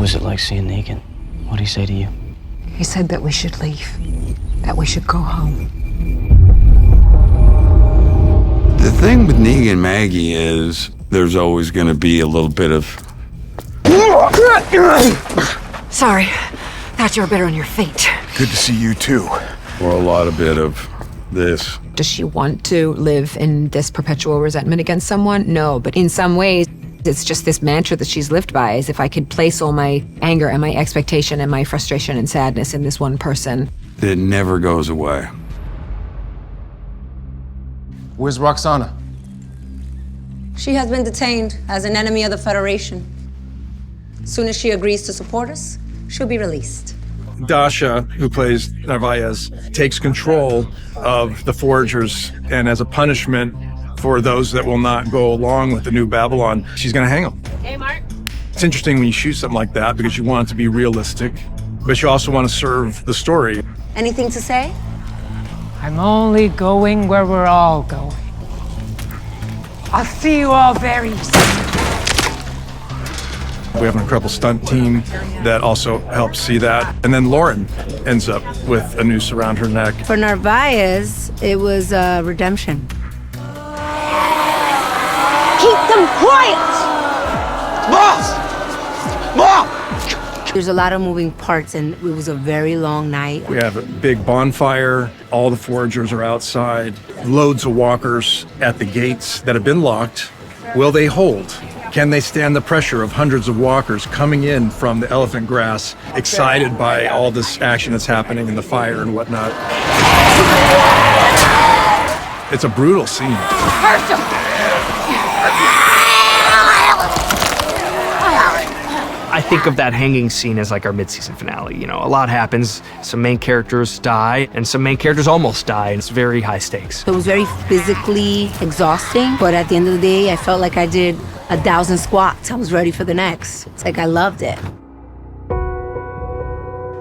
was it like seeing Negan? What'd he say to you? He said that we should leave, that we should go home. The thing with Negan and Maggie is there's always going to be a little bit of... Sorry, thought you were better on your feet. Good to see you too. or a lot of bit of this. Does she want to live in this perpetual resentment against someone? No, but in some ways, it's just this mantra that she's lived by, is if I could place all my anger and my expectation and my frustration and sadness in this one person. It never goes away. Where's Roxana? She has been detained as an enemy of the Federation. As soon as she agrees to support us, she'll be released. Dasha, who plays Narvaez, takes control of the Foragers, and as a punishment for those that will not go along with the New Babylon, she's going to hang them. Hey, Mark. It's interesting when you shoot something like that because you want it to be realistic, but you also want to serve the story. Anything to say? I'm only going where we're all going. I'll see you all very soon. We have an incredible stunt team that also helps see that. And then Lauren ends up with a noose around her neck. For Narvaez, it was redemption. Keep them quiet! Boss! Mom! There's a lot of moving parts, and it was a very long night. We have a big bonfire. All the Foragers are outside. Loads of walkers at the gates that have been locked. Will they hold? Can they stand the pressure of hundreds of walkers coming in from the elephant grass, excited by all this action that's happening in the fire and whatnot? It's a brutal scene. I think of that hanging scene as like our mid-season finale. You know, a lot happens. Some main characters die, and some main characters almost die, and it's very high stakes. It was very physically exhausting, but at the end of the day, I felt like I did 1,000 squats. I was ready for the next. It's like I loved it.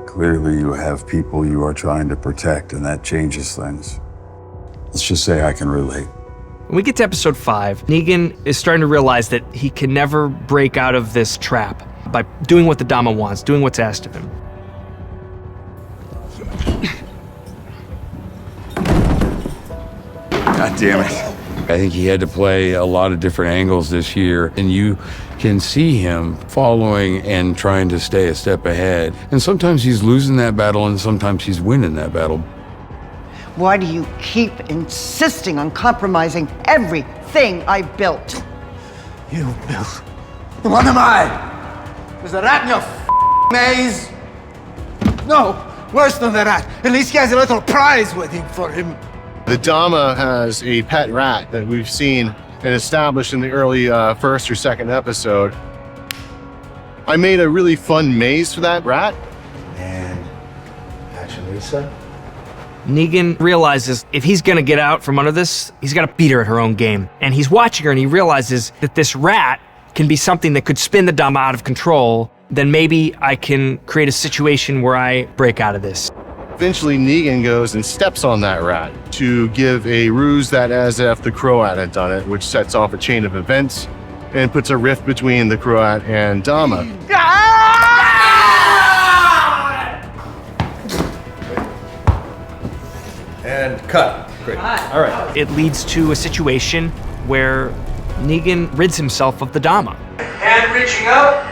Clearly you have people you are trying to protect, and that changes things. Let's just say I can relate. When we get to episode 5, Negan is starting to realize that he can never break out of this trap by doing what the Dama wants, doing what's asked of him. God damn it. I think he had to play a lot of different angles this year, and you can see him following and trying to stay a step ahead. And sometimes he's losing that battle, and sometimes he's winning that battle. Why do you keep insisting on compromising everything I built? You built. What am I? Is the rat in your maze? No, worse than the rat. At least he has a little prize waiting for him. The Dama has a pet rat that we've seen and established in the early first or second episode. I made a really fun maze for that rat. And Lisa? Negan realizes if he's gonna get out from under this, he's gotta beat her at her own game. And he's watching her and he realizes that this rat can be something that could spin the Dama out of control. Then maybe I can create a situation where I break out of this. Eventually, Negan goes and steps on that rat to give a ruse that as if the Croat had done it, which sets off a chain of events and puts a rift between the Croat and Dama. And cut. Great. All right. It leads to a situation where Negan rids himself of the Dama. Hand reaching up.